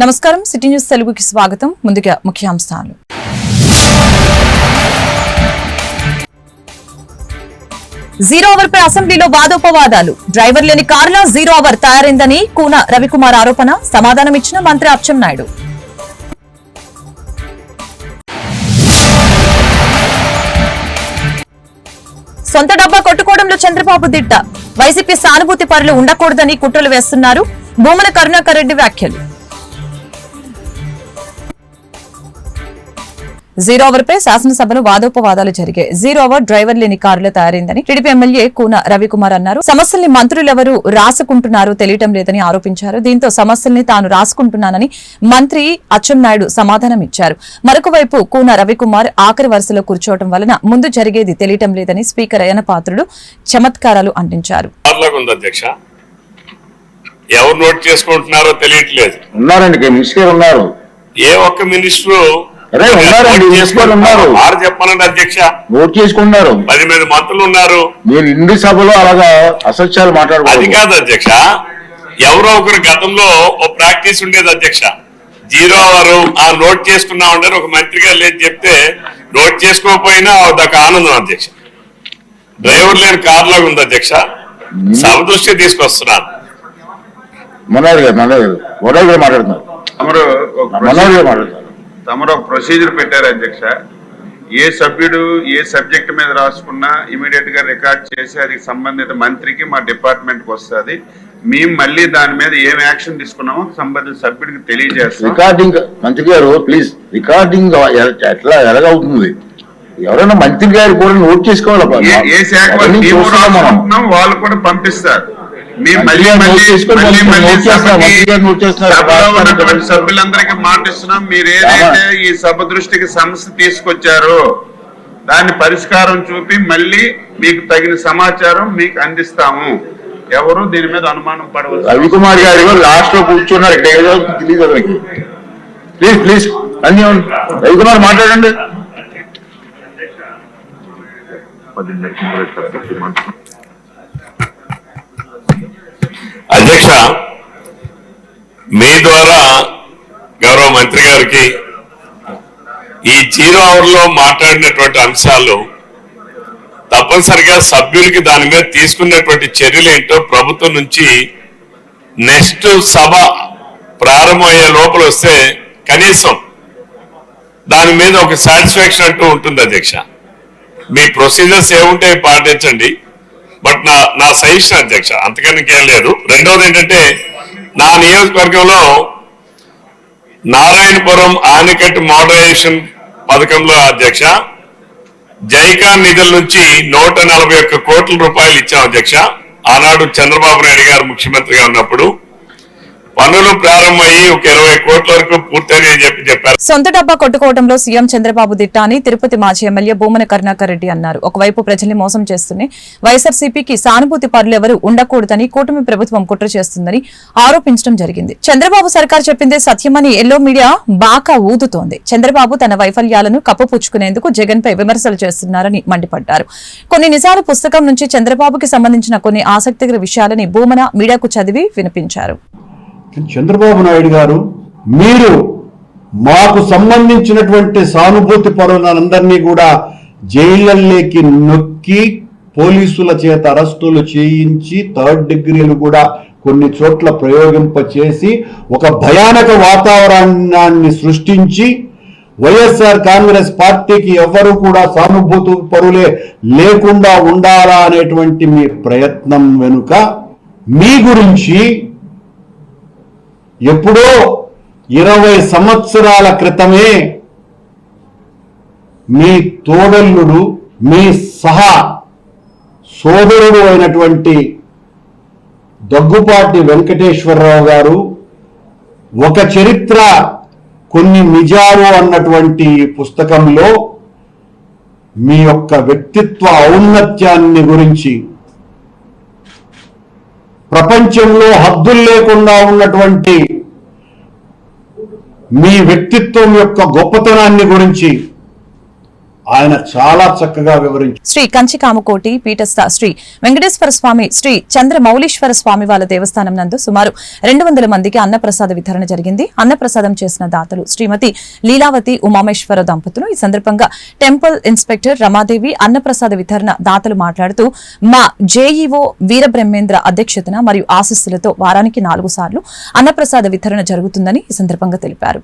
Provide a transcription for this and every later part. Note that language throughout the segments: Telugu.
నమస్కారం సిటీ న్యూస్ తెలుగుకి స్వాగతం. ముందుగా ముఖ్యాంశాలు. జీరో అవర్ పై అసెంబ్లీలో వాదోపవాదాలు. డ్రైవర్ లేని కారులో జీరో అవర్ తయారైందని కూన రవికుమార్ ఆరోపణ. సమాధానం ఇచ్చిన మంత్రి అచ్చెన్నాయుడు. సొంత డబ్బా కొట్టుకోవడంలో చంద్రబాబు దిట్ట. వైసీపీ సానుభూతి పరులు ఉండకూడదని కుట్రలు వేస్తున్నారు. భూమన కరుణాకర్ రెడ్డి వ్యాఖ్యలు. జీరో అవర్ పై శాసనసభలో వాదోపవాదాలు జరిగాయి. జీరో అవర్ డ్రైవర్ లేని కారులో తయారైందని టీడీపీ ఎమ్మెల్యే కూన రవికుమార్ అన్నారు. సమస్యల్ని మంత్రులెవరూ రాసుకుంటున్నారో తెలియటం లేదని ఆరోపించారు. దీంతో సమస్యల్ని తాను రాసుకుంటున్నానని మంత్రి అచ్చెన్నాయుడు సమాధానం ఇచ్చారు. మరొక వైపు కూన రవికుమార్ ఆఖరి వరుసలో కూర్చోవడం వలన ముందు జరిగేది తెలియటం లేదని స్పీకర్ అయ్యన పాత్రుడు చమత్కారాలు అందించారు. ఎవరు నోట్ చేసుకుంటున్నారో తెలియట్లేదు. ఉన్నారు ఏ ఒక్క మినిస్టరు ఉన్నారు చెప్పాలండి అధ్యక్ష. నోట్ చేసుకున్నారు. 10 మంది మంత్రులు ఉన్నారు. మీరు ఇండి సభలో అలాగా అసత్యాలు మాట్లాడుకో. అది కాదు అధ్యక్ష, ఎవరో ఒకరు గతంలో ఓ ప్రాక్టీస్ ఉండేది అధ్యక్ష. జీరో అవర్ ఆ నోట్ చేసుకున్నా ఉండరు. ఒక మంత్రి గారు లేదు చెప్తే నోట్ చేసుకోకపోయినా అదొక ఆనందం అధ్యక్ష. డ్రైవర్ లేని కార్ లాగా ఉంది అధ్యక్ష. సభ దృష్టి తీసుకొస్తున్నాను. మనోహర్ గారు మాట్లాడుతున్నారు. తమరు ఒక ప్రొసీజర్ పెట్టారు అధ్యక్ష. ఏ సభ్యుడు ఏ సబ్జెక్ట్ మీద రాసుకున్నా ఇమీడియట్ గా రికార్డ్ చేసి అది సంబంధిత మంత్రికి మా డిపార్ట్మెంట్ కి వస్తుంది. మేము మళ్ళీ దాని మీద ఏం యాక్షన్ తీసుకున్నామో సంబంధిత సభ్యుడికి తెలియజేస్తాం. రికార్డింగ్ మంత్రి గారు ప్లీజ్ రికార్డింగ్ ఎట్లా ఎలాగవుతుంది? ఎవరైనా మంత్రి గారు కూడా నోట్ చేసుకోవాలి. ఏ శాఖ వాళ్ళు కూడా పంపిస్తారు. సభ్యులందరికీ మాటిస్తున్నాం, మీరు ఏదైతే ఈ సభ దృష్టికి సమస్య తీసుకొచ్చారో దాన్ని పరిష్కారం చూపి మళ్ళీ మీకు తగిన సమాచారం మీకు అందిస్తాము. ఎవరు దీని మీద అనుమానం పడవచ్చు. రవికుమార్ గారు లాస్ట్ లో కూర్చున్నారు. ప్లీజ్ ప్లీజ్ అన్ని రవికుమార్ మాట్లాడండి. అధ్యక్ష, మీ ద్వారా గౌరవ మంత్రి గారికి ఈ జీరో అవర్ లో మాట్లాడినటువంటి అంశాలు తప్పనిసరిగా సభ్యులకి దాని మీద తీసుకున్నటువంటి చర్యలు ఏంటో ప్రభుత్వం నుంచి నెక్స్ట్ సభ ప్రారంభమయ్యే లోపల వస్తే కనీసం దాని మీద ఒక సాటిస్ఫాక్షన్ అంటూ ఉంటుంది అధ్యక్ష. మీ ప్రొసీజర్స్ ఏముంటాయి పాటించండి. బట్ నా సజెషన్ అధ్యక్ష, అంతకన్నా ఇంకేం లేదు. రెండవది ఏంటంటే, నా నియోజకవర్గంలో నారాయణపురం ఆనకట్టు మోడరైజేషన్ పథకంలో అధ్యక్ష జైకాన్ నిధుల నుంచి 141 కోట్ల రూపాయలు ఇచ్చాం అధ్యక్ష. ఆనాడు చంద్రబాబు నాయుడు గారు ముఖ్యమంత్రిగా ఉన్నప్పుడు పనులు ప్రారంభమయ్యి ఒక 20 కోట్ల వరకు పూర్తయినాయని చెప్పారు. సొంత డబ్బా కొట్టుకోవడంలో సీఎం చంద్రబాబు దిట్ట అని తిరుపతి మాజీ ఎమ్మెల్యే భూమన కరుణాకర్ రెడ్డి అన్నారు. ఒకవైపు ప్రజల్ని మోసం చేస్తూనే వైఎస్ఆర్సీపీకి సానుభూతి పరులు ఎవరు ఉండకూడదని కూటమి ప్రభుత్వం కుట్ర చేస్తుందని ఆరోపించడం జరిగింది. చంద్రబాబు సర్కార్ చెప్పిందే సత్యమని ఎల్లో మీడియా బాకా ఊదుతోంది. చంద్రబాబు తన వైఫల్యాలను కప్పుపుచ్చుకునేందుకు జగన్ పై విమర్శలు చేస్తున్నారని మండిపడ్డారు. కొన్ని నిజాలు పుస్తకం నుంచి చంద్రబాబుకి సంబంధించిన కొన్ని ఆసక్తికర విషయాలని భూమన మీడియాకు చదివి వినిపించారు. చంద్రబాబు నాయుడు గారు, మీరు మాకు సంబంధించినటువంటి సానుభూతి పరులందరినీ కూడా జైళ్ళలోకి నొక్కి పోలీసుల చేత అరెస్టులు చేయించి 3rd డిగ్రీలు కూడా కొన్ని చోట్ల ప్రయోగింపచేసి ఒక భయానక వాతావరణాన్ని సృష్టించి వైఎస్ఆర్ కాంగ్రెస్ పార్టీకి ఎవరు కూడా సానుభూతి పరులే లేకుండా ఉండాలా అనేటువంటి మీ ప్రయత్నం వెనుక మీ గురించి ఎప్పుడో 20 సంవత్సరాల క్రితమే మీ తోడల్లుడు, మీ సహా సోదరుడు అయినటువంటి దగ్గుపాటి వెంకటేశ్వరరావు గారు ఒక చరిత్ర కొన్ని నిజాలు అన్నటువంటి పుస్తకంలో మీ యొక్క వ్యక్తిత్వ ఔన్నత్యాన్ని గురించి, ప్రపంచంలో హద్దులు లేకుండా ఉన్నటువంటి మీ వ్యక్తిత్వం యొక్క గొప్పతనాన్ని గురించి ఆయన చాలా చక్కగా వివరించారు. శ్రీ కంచికామకోటి పీఠస్థ శ్రీ వెంకటేశ్వర స్వామి శ్రీ చంద్రమౌళీశ్వర స్వామి వాళ్ళ దేవస్థానం నందు సుమారు 200 మందికి అన్నప్రసాద వితరణ జరిగింది. అన్నప్రసాదం చేసిన దాతలు శ్రీమతి లీలావతి ఉమామేశ్వర దంపతులు. ఈ సందర్భంగా టెంపుల్ ఇన్స్పెక్టర్ రమాదేవి అన్నప్రసాద వితరణ దాతలు మాట్లాడుతూ మా జేఈఓ వీరబ్రహ్మేంద్ర అధ్యక్షతన మరియు ఆశీస్సులతో వారానికి 4 సార్లు అన్నప్రసాద వితరణ జరుగుతుందని ఈ సందర్భంగా తెలిపారు.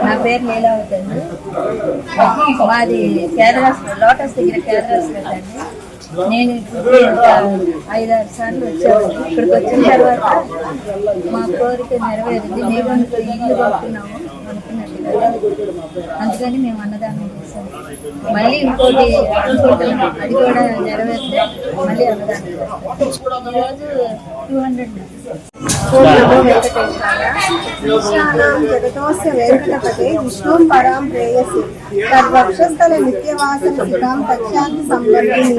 నా పేరు లీలావతి అండి. మాది కేదరాస్ లోటస్ దగ్గర కేదరాస్ అండి. నేను ఇప్పుడు 5-6 సార్లు వచ్చాను. ఇక్కడికి వచ్చిన తర్వాత మా కోరిక నెరవేరింది. మేము ఇల్లు కొట్టుకున్నాము అనుకున్నట్టుగా, అందుకని మేము అన్నదానం చేశాము. మళ్ళీ ఇంకోటి అనుకుంటున్నాం, అది కూడా నెరవేరితే మళ్ళీ అన్నదానం చేస్తాం. ఈరోజు 200 జగతోస్య వెంకటపతే విష్ణుం పరాం ప్రేయసి తద్వక్షస్థల నిత్యవాసన సికాం తక్షాంతి సంవర్ధిని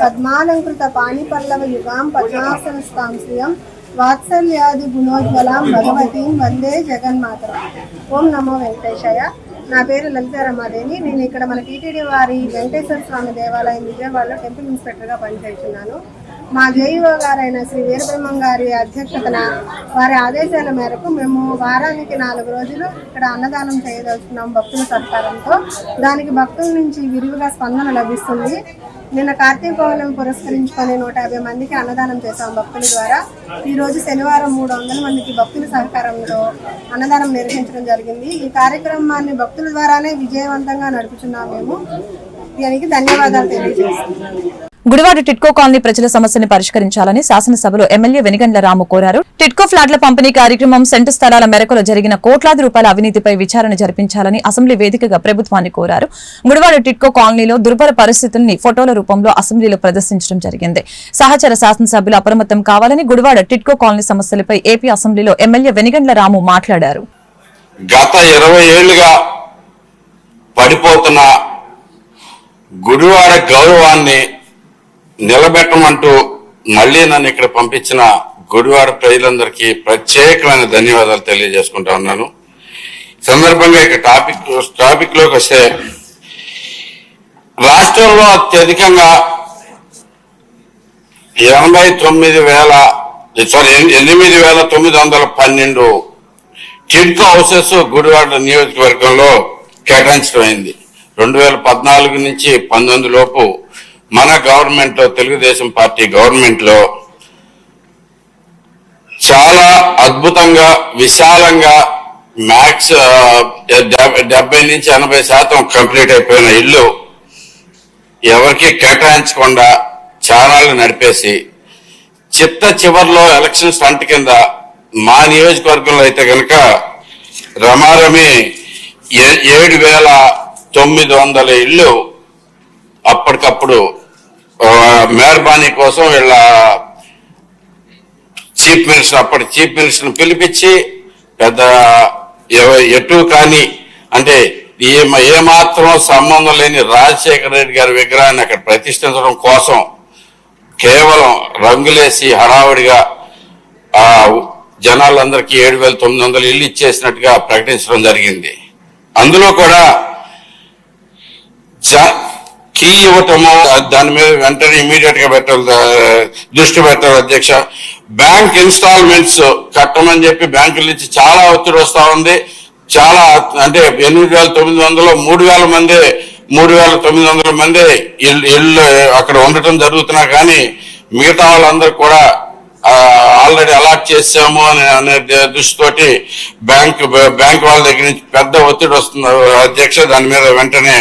పద్మాలంకృత పాణిపల్లవ యుగాం పద్మాసన స్థాం శ్రియం వాత్సల్యాది గుణోజ్వలాం భగవతీం వందే జగన్మాతరం. ఓం నమో వెంకటేశాయ. నా పేరు లలిత రమాదేవి. నేను ఇక్కడ మన టీటీడీ వారి వెంకటేశ్వర స్వామి దేవాలయం విజయవాడలో టెంపుల్ ఇన్స్పెక్టర్గా పనిచేస్తున్నాను. మా జేఈఓ గారైన శ్రీ వీరబ్రహ్మం గారి అధ్యక్షతన వారి ఆదేశాల మేరకు మేము వారానికి 4 రోజులు ఇక్కడ అన్నదానం చేయదలుచుకున్నాం భక్తుల సహకారంతో. దానికి భక్తుల నుంచి విరివిగా స్పందన లభిస్తుంది. నిన్న కార్తీక పౌర్ణమి పురస్కరించుకొని 150 మందికి అన్నదానం చేశాం భక్తుల ద్వారా. ఈరోజు శనివారం 300 మందికి భక్తుల సహకారంతో అన్నదానం నిర్వహించడం జరిగింది. ఈ కార్యక్రమాన్ని భక్తుల ద్వారానే విజయవంతంగా నడుపుతున్నాం. మేము దీనికి ధన్యవాదాలు తెలియజేస్తున్నాం. గుడివాడ టిట్కో కాలనీ ప్రజల సమస్యని పరిష్కరించాలని శాసనసభలో ఎమ్మెల్యే వెనిగండ్ల రాము కోరారు. టిట్కో ఫ్లాట్ల పంపిణీ కార్యక్రమం సెంటు స్థలాల మేరకులో జరిగిన కోట్లాది రూపాయల అవినీతిపై విచారణ జరిపించాలని అసెంబ్లీ వేదికగా ప్రభుత్వాన్ని కోరారు. గుడివాడ టిట్కో కాలనీలో దుర్భర పరిస్థితుల్ని ఫోటోల రూపంలో అసెంబ్లీలో ప్రదర్శించడం జరిగింది. సహచర శాసనసభ్యులు అప్రమత్తం కావాలని గుడివాడ టిట్కో కాలనీ సమస్యలపై ఏపీ అసెంబ్లీలో ఎమ్మెల్యే వెనిగండ్ల రాము మాట్లాడారు. గత 20 ఏళ్లుగా పడిపోతున్న గుడివాడ గౌరవాన్ని నిలబెట్టమంటూ మళ్లీ నన్ను ఇక్కడ పంపించిన గుడివాడ ప్రజలందరికీ ప్రత్యేకమైన ధన్యవాదాలు తెలియజేసుకుంటా ఉన్నాను. సందర్భంగా ఇక టాపిక్ లోకి వస్తే, రాష్ట్రంలో అత్యధికంగా 8,912 టిడ్కో హౌసెస్ గుడివాడ నియోజకవర్గంలో కేటాయించడం అయింది. 2014 నుంచి 19 లోపు మన గవర్నమెంట్ లో, తెలుగుదేశం పార్టీ గవర్నమెంట్ లో చాలా అద్భుతంగా విశాలంగా మ్యాక్స్ 70 నుంచి 80% కంప్లీట్ అయిపోయిన ఇల్లు ఎవరికి కేటాయించకుండా ఛానల్ నడిపేసి చిట్ట చివర్లో ఎలక్షన్ స్టంట్ కింద మా నియోజకవర్గంలో అయితే కనుక రమారమి 7,900 ఇల్లు అప్పటికప్పుడు మెహర్బానీ కోసం వీళ్ళ అప్పటి చీఫ్ మినిస్టర్ పిలిపించి పెద్ద ఎటు కానీ అంటే ఏమాత్రం సంబంధం లేని రాజశేఖర రెడ్డి గారి విగ్రహాన్ని అక్కడ ప్రతిష్ఠించడం కోసం కేవలం రంగులేసి హడావుడిగా ఆ జనాలందరికీ 7,900 ఇల్లు ఇచ్చేసినట్టుగా ప్రకటించడం జరిగింది. అందులో కూడా కీ ఇవ్వటము, దాని మీద వెంటనే ఇమీడియట్ గా దృష్టి పెట్టాలి అధ్యక్ష. బ్యాంక్ ఇన్స్టాల్మెంట్స్ కట్టమని చెప్పి బ్యాంకుల నుంచి చాలా ఒత్తిడి వస్తా ఉంది. చాలా అంటే 8,900 3,000 మంది 3,900 మంది ఇళ్ళు అక్కడ ఉండటం జరుగుతున్నా కానీ మిగతా వాళ్ళందరూ కూడా ఆల్రెడీ అలాట్ చేసాము అనే దృష్టితోటి బ్యాంక్ వాళ్ళ దగ్గర నుంచి పెద్ద ఒత్తిడి వస్తుంది అధ్యక్ష. దాని మీద వెంటనే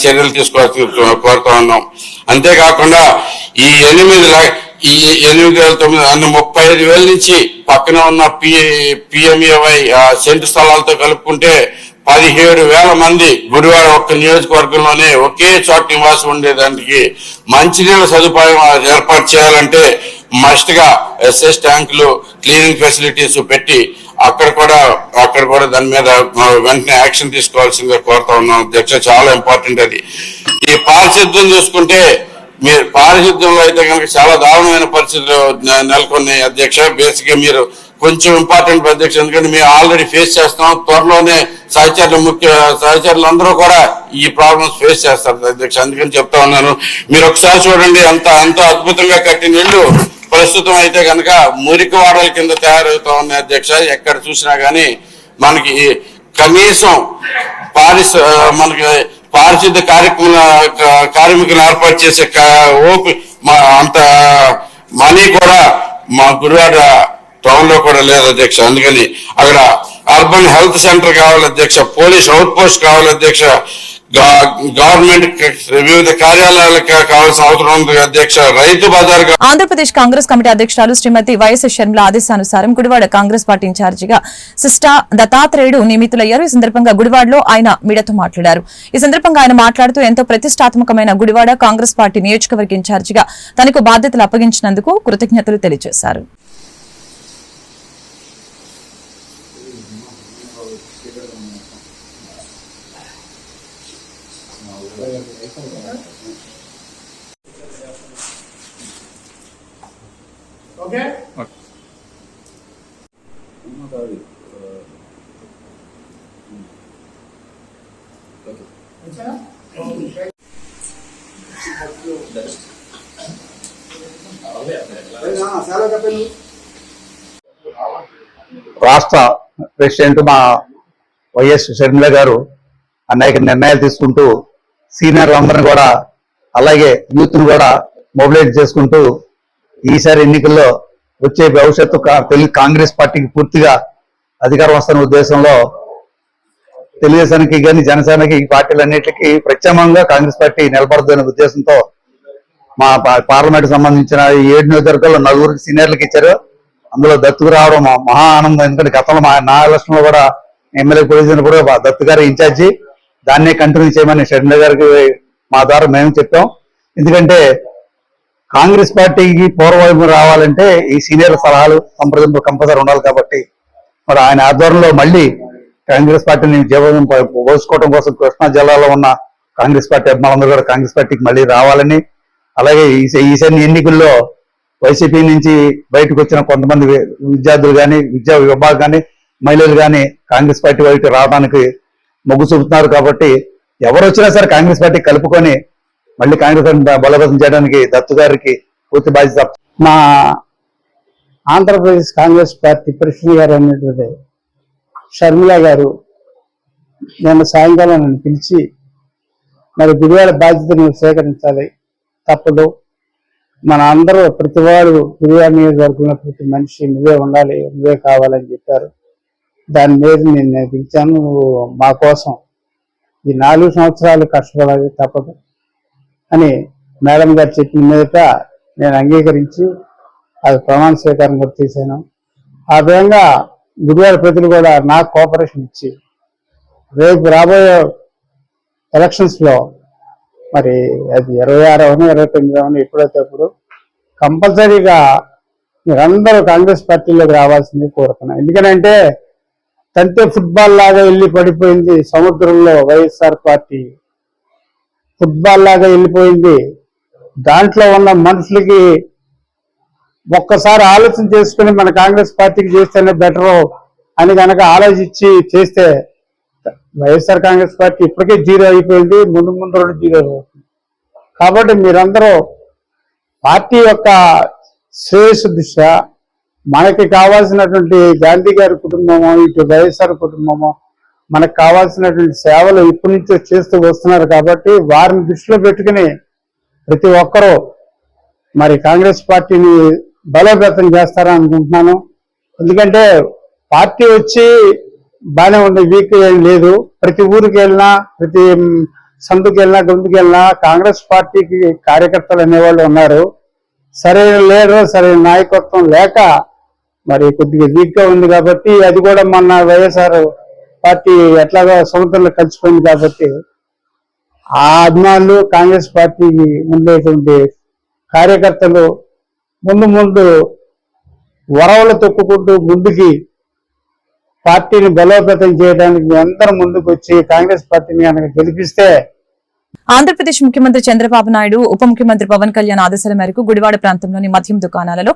చర్యలు తీసుకోవాల్సి కోరుతా ఉన్నాం. అంతేకాకుండా ఈ 35,000 నుంచి పక్కన ఉన్న PMAY సెంటు స్థలాలతో కలుపుకుంటే 17,000 మంది గుడివాడ ఒక్క నియోజకవర్గంలోనే ఒకే చోట నివాసం ఉండేదానికి మంచినీళ్ళ సదుపాయం ఏర్పాటు చేయాలంటే మస్ట్ గా SS ట్యాంకులు, క్లీనింగ్ ఫెసిలిటీస్ పెట్టి అక్కడ కూడా దాని మీద వెంటనే యాక్షన్ తీసుకోవాల్సిందిగా కోరుతా ఉన్నాం అధ్యక్ష. చాలా ఇంపార్టెంట్ అది. ఈ పారిశుద్ధ్యం చూసుకుంటే మీరు పారిశుద్ధ్యంలో అయితే కనుక చాలా దారుణమైన పరిస్థితులు నెలకొన్నాయి అధ్యక్ష. బేసిక్ గా మీరు కొంచెం ఇంపార్టెంట్ అధ్యక్ష, ఎందుకంటే మేము ఆల్రెడీ ఫేస్ చేస్తున్నాం. త్వరలోనే సహచరులు అందరూ కూడా ఈ ప్రాబ్లమ్స్ ఫేస్ చేస్తారు అధ్యక్ష. అందుకని చెప్తా ఉన్నాను, మీరు ఒకసారి చూడండి అంత అద్భుతంగా కట్టిన ఇళ్ళు ప్రస్తుతం అయితే కనుక మురికి వాడల కింద తయారవుతా ఉన్నాయి అధ్యక్ష. ఎక్కడ చూసినా గానీ మనకి కనీసం మనకి పారిశుద్ధ కార్మికులు ఏర్పాటు చేసే అంత మనీ కూడా మా గుడివాడ టౌన్ లో కూడా లేదు అధ్యక్ష. అందుకని అక్కడ అర్బన్ హెల్త్ సెంటర్ కావాలి అధ్యక్ష, పోలీస్ అవుట్ పోస్ట్ కావాలి అధ్యక్ష, గవర్నమెంట్ వివిధ కార్యాలయాలకు కావాల్సిన అవసరం ఉంది అధ్యక్ష. రైతు బజార్. ఆంధ్రప్రదేశ్ కాంగ్రెస్ కమిటీ అధ్యక్షురాలు శ్రీమతి వైఎస్ షర్మిల ఆదేశానుసారం గుడివాడ కాంగ్రెస్ పార్టీ ఇన్ఛార్జిగా సిస్టా దత్తాత్రేయుడు నియమితులయ్యారు. ఈ సందర్భంగా గుడివాడలో ఆయన మీడియాతో మాట్లాడారు. ఈ సందర్భంగా ఆయన మాట్లాడుతూ ఎంతో ప్రతిష్టాత్మకమైన గుడివాడ కాంగ్రెస్ పార్టీ నియోజకవర్గ ఇన్ఛార్జిగా తనకు బాధ్యతలు అప్పగించినందుకు కృతజ్ఞతలు తెలియజేశారు. రాష్ట్ర ప్రెసిడెంట్ మా వైఎస్ షర్మిల గారు అనేక నిర్ణయాలు తీసుకుంటూ సీనియర్లందరినీ కూడా అలాగే యూత్ ను కూడా మొబిలైజ్ చేసుకుంటూ ఈసారి ఎన్నికల్లో వచ్చే భవిష్యత్తు తెలుగు కాంగ్రెస్ పార్టీకి పూర్తిగా అధికారం వస్తున్న ఉద్దేశంలో తెలుగుదేశానికి కానీ జనసేనకి ఈ పార్టీలన్నింటికి ప్రత్యామ్నాయంగా కాంగ్రెస్ పార్టీ నిలబడదనే ఉద్దేశంతో మా పార్లమెంట్ సంబంధించిన 7 నియోజకవర్గాల్లో 4 సీనియర్లకు ఇచ్చారు. అందులో దత్తుకు రావడం మహా ఆనందం. ఎందుకంటే గతంలో నా ఎలక్షన్ లో కూడా ఎమ్మెల్యే పొజిషన్ కూడా దత్తు గారు ఇన్ఛార్జి, దాన్నే కంటిన్యూ చేయమని షర్మిల గారికి మా ద్వారా మేము చెప్పాం. ఎందుకంటే కాంగ్రెస్ పార్టీకి పూర్వవైపు రావాలంటే ఈ సీనియర్ సలహాలు సంప్రదింపు కంపల్సరీ ఉండాలి. కాబట్టి మరి ఆయన ఆధ్వర్యంలో మళ్ళీ కాంగ్రెస్ పార్టీని జీవనం పోసుకోవడం కోసం కృష్ణా జిల్లాలో ఉన్న కాంగ్రెస్ పార్టీ అభిమానులందరూ కూడా కాంగ్రెస్ పార్టీకి మళ్ళీ రావాలని, అలాగే ఈసారి ఎన్నికల్లో వైసీపీ నుంచి బయటకు వచ్చిన కొంతమంది విద్యార్థులు కానీ, విద్యా విభాగం కానీ, మహిళలు కానీ కాంగ్రెస్ పార్టీ వైపు రావడానికి మొగ్గు చూపుతున్నారు. కాబట్టి ఎవరు వచ్చినా సరే కాంగ్రెస్ పార్టీ కలుపుకొని మళ్ళీ కాంగ్రెస్ బలోపేతం చేయడానికి దత్తు గారికి పూర్తి బాధ్యత. మా ఆంధ్రప్రదేశ్ కాంగ్రెస్ పార్టీ ప్రెసిడెంట్ గారు అనేటువంటి షర్మిల గారు నిన్న సాయంకాలం నన్ను పిలిచి మరి గుడివాడ బాధ్యతను స్వీకరించాలి, తప్పదు, మన అందరూ ప్రతివాడు గుడివాడ నియోజకవర్గంలో ప్రతి మనిషి నువ్వే ఉండాలి, నువ్వే కావాలని చెప్పారు. దాని మీద నేను పిలిచాను. నువ్వు మా కోసం ఈ 4 సంవత్సరాలు కష్టపడాలి, తప్పదు అని మేడం గారు చెప్పిన మీదట నేను అంగీకరించి అది ప్రమాణ స్వీకారం కూడా చేశాను. ఆ విధంగా గుడివాడ ప్రజలు కూడా నాకు కోఆపరేషన్ ఇచ్చి రేపు రాబోయే ఎలక్షన్స్ లో మరి అది 26 29 ఎప్పుడైతే అప్పుడు కంపల్సరీగా మీరందరూ కాంగ్రెస్ పార్టీలోకి రావాల్సింది కోరుతున్నాను. ఎందుకంటే తంతే ఫుట్బాల్ లాగా వెళ్ళి పడిపోయింది సముద్రంలో వైఎస్ఆర్ పార్టీ, ఫుట్బాల్ లాగా వెళ్ళిపోయింది. దాంట్లో ఉన్న మనుషులకి ఒక్కసారి ఆలోచన చేసుకుని మన కాంగ్రెస్ పార్టీకి చేస్తేనే బెటరు అని కనుక ఆలోచించి చేస్తే వైఎస్ఆర్ కాంగ్రెస్ పార్టీ ఇప్పటికే 0 అయిపోయింది, ముందు 2 0 అవుతుంది. కాబట్టి మీరందరూ పార్టీ యొక్క శ్రేయస్సు దృష్ట్యా మనకి కావాల్సినటువంటి గాంధీ గారి కుటుంబము, ఇటు వైఎస్ఆర్ కుటుంబము మనకు కావాల్సినటువంటి సేవలు ఇప్పటి నుంచో చేస్తూ వస్తున్నారు. కాబట్టి వారిని దృష్టిలో పెట్టుకుని ప్రతి ఒక్కరూ మరి కాంగ్రెస్ పార్టీని బలోపేతం చేస్తారని అనుకుంటున్నాను. ఎందుకంటే పార్టీ వచ్చి బాగానే ఉంది, వీక్ ఏం లేదు. ప్రతి ఊరికి వెళ్ళినా, ప్రతి సందుకు వెళ్ళినా, గొంతుకు వెళ్ళినా కాంగ్రెస్ పార్టీకి కార్యకర్తలు అనేవాళ్ళు ఉన్నారు. సరైన లీడర్, సరైన నాయకత్వం లేక మరి కొద్దిగా వీక్ గా ఉంది. కాబట్టి అది కూడా మొన్న వైఎస్ఆర్ పార్టీ ఎట్లాగో సముద్రంలో కలిసిపోయింది. కాబట్టి ఆ అభిమానులు, కాంగ్రెస్ పార్టీకి ఉండేటువంటి కార్యకర్తలు ముందు వరవలు తొక్కుకుంటూ ముందుకి పార్టీని బలోపేతం చేయడానికి మీ అందరూ ముందుకు వచ్చి కాంగ్రెస్ పార్టీని కనుక గెలిపిస్తే. ఆంధ్రప్రదేశ్ ముఖ్యమంత్రి చంద్రబాబు నాయుడు ఉప ముఖ్యమంత్రి పవన్ కళ్యాణ్ ఆదేశాల మేరకు గుడివాడ ప్రాంతంలోని మద్యం దుకాణాలలో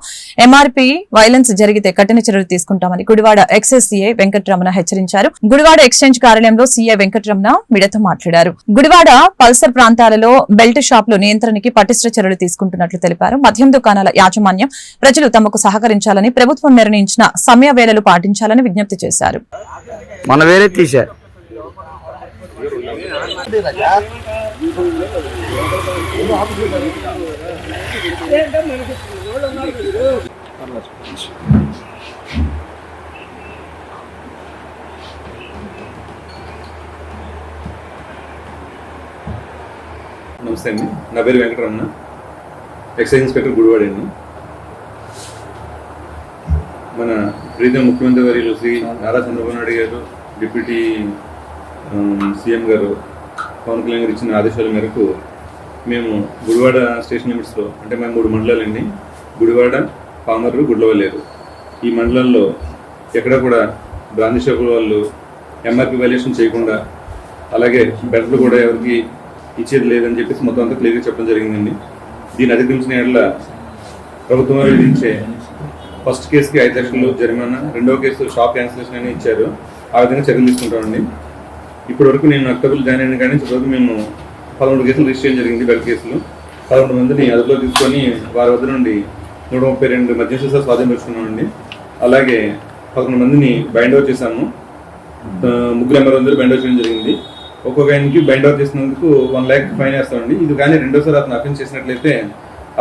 ఎంఆర్పీ వైలెన్స్ జరిగితే కఠిన చర్యలు తీసుకుంటామని గుడివాడ ఎక్సైజ్ సీఐ వెంకటరమణ హెచ్చరించారు. గుడివాడ ఎక్స్చేంజ్ కార్యాలయంలో సీఐ వెంకటరమణ మీడియాతో మాట్లాడారు. గుడివాడ పల్సర్ ప్రాంతాలలో బెల్ట్ షాపులు నియంత్రణకి పటిష్ట చర్యలు తీసుకుంటున్నట్లు తెలిపారు. మద్యం దుకాణాల యాజమాన్యం ప్రజలు తమకు సహకరించాలని, ప్రభుత్వం నిర్ణయించిన సమయ వేళలు పాటించాలని విజ్ఞప్తి చేశారు. మన వేరే తీశారు. నమస్తే అండి, నా పేరు వెంకటరమణ, ఎక్సైజ్ ఇన్స్పెక్టర్ గుడివాడ అండి. మన ప్రీతం ముఖ్యమంత్రి వర్యులు శ్రీ నారా చంద్రబాబు నాయుడు గారు, డిప్యూటీ సీఎం గారు పవన్ కళ్యాణ్ గారు ఇచ్చిన ఆదేశాల మేరకు మేము గుడివాడ స్టేషన్ లిమిట్స్లో, అంటే మేము 3 మండలాలండి, గుడివాడ, పామర్రు, గుడ్లవల్లేరు, ఈ మండలాల్లో ఎక్కడ కూడా బ్రాంచ్ షాపుల వాళ్ళు ఎంఆర్పీ వైలేషన్ చేయకుండా, అలాగే బెల్ట్లు కూడా ఎవరికి ఇచ్చేది లేదని చెప్పేసి మొత్తం అంతా క్లియర్గా చెప్పడం జరిగిందండి. దీన్ని అధిగమించిన ఏళ్ళ ప్రభుత్వం విధించే ఫస్ట్ కేసుకి 5 లక్షలు జరిమానా, రెండవ కేసు షాప్ క్యాన్సిలేషన్ అని ఇచ్చారు. ఆ విధంగా చర్యలు తీసుకుంటామండి. ఇప్పటి వరకు నేను అక్టోబర్లో జాయిన్ అయిన కానీ ఇప్పటివరకు మేము 11 కేసులు రిజిస్టర్ చేయడం జరిగింది. బెల్ట్ కేసులు 11 మందిని అదుపులో తీసుకొని వారి వద్ద నుండి 132 మద్యం సీసాలు స్వాధీనపరుచుకున్నామండి. అలాగే 11 మందిని బైండ్ ఓవర్ చేశాము. 3 ఎంఆర్ఓ బైండ్ ఓవర్ చేయడం జరిగింది. ఒక్కొక్క ఆయనకి బైండ్ ఓవర్ చేసినందుకు 1 lakh ఫైన్ వేస్తామండి. ఇది కానీ రెండోసారి అతను అఫెన్స్ చేసినట్లయితే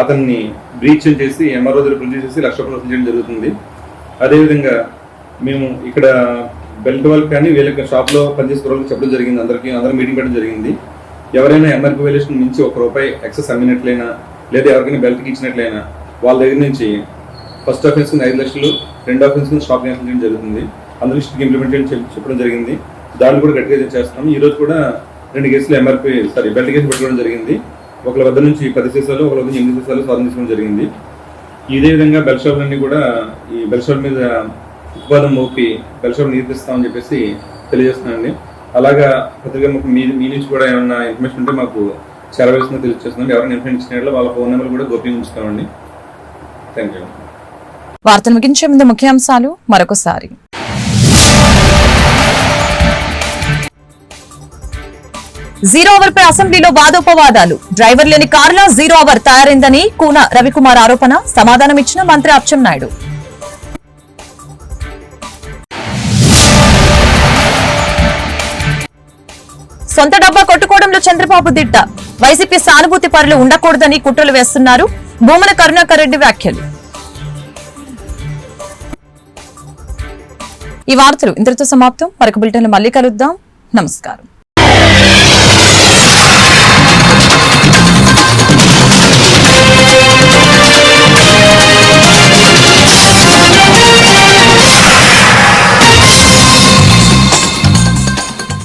అతన్ని బ్రీచ్ చేసి ఎంఆర్ఓ దగ్గర ప్రొడ్యూస్ చేసి 1 లక్ష రూపాయలు వసూలు చేయడం జరుగుతుంది. అదేవిధంగా మేము ఇక్కడ బెల్ట్ వాళ్ళకి కానీ వీళ్ళకి షాప్లో పనిచేసే వాళ్ళకి చెప్పడం జరిగింది. అందరూ మీటింగ్ పెట్టడం జరిగింది. ఎవరైనా ఎంఆర్పీ వైలేషన్ నుంచి ₹1 ఎక్సెస్ అమ్మినట్లయినా, లేదా ఎవరికైనా బెల్ట్కి ఇచ్చినట్లయినా వాళ్ళ దగ్గర నుంచి ఫస్ట్ ఆఫెన్స్ కింద 5 లక్షలు, రెండో ఆఫెన్స్ కింద షాప్ క్యాన్సిల్ చేయడం జరుగుతుంది. అందరూ స్ట్రిక్ట్ ఇంప్లిమెంట్ చేయడం చెప్పడం జరిగింది. దాన్ని కూడా గట్టిగా చేస్తాం. ఈ రోజు కూడా 2 కేసులు బెల్ట్ కేసులు పెట్టుకోవడం జరిగింది. ఒకళ్ళ వద్ద నుంచి 10 సీసాలు, ఒకళ్ళ వద్ద 8 సీసాలు స్వాధీనం చేసుకోవడం జరిగింది. ఇదే విధంగా బెల్ట్ షాపులన్నీ కూడా ఈ బెల్ట్ షాప్ మీద ఉత్పాదం మోపి బెల్ట్ షాప్ నియంత్రిస్తామని చెప్పేసి తెలియజేస్తున్నానండి. అలాగా పత్రిక మీ నుంచి కూడా ఏమన్నా ఇన్ఫర్మేషన్ ఉంటే మాకు చేరవేస్తుందో తెలియజేస్తున్నాం. ఎవరైనా ఇన్ఫర్మేషన్ ఇచ్చినట్లు వాళ్ళ ఫోన్ నెంబర్ కూడా గోప్యంగా ఉంచుతామండి. Thank you. వార్తలు ముగించే ముందు ముఖ్యాంశాలు మరొకసారి. జీరో అవర్ పై అసెంబ్లీలో వాదోపవాదాలు. డ్రైవర్ లేని కార్ల జీరో అవర్ తయారైందని కూన రవికుమార్ ఆరోపణ. సమాధానం ఇచ్చిన మంత్రి అచ్చెన్నాయుడు. సొంత డబ్బా కొట్టుకోవడంలో చంద్రబాబు దిట్ట. వైసీపీ సానుభూతి పరులు ఉండకూడదని కుట్రలు వేస్తున్నారు. భూమన కరుణాకర్ రెడ్డి వ్యాఖ్యలు. ఈ వార్తలు ఇంతటితో సమాప్తం. మరొక బులెటిన్లో మళ్ళీ కలుద్దాం. నమస్కారం.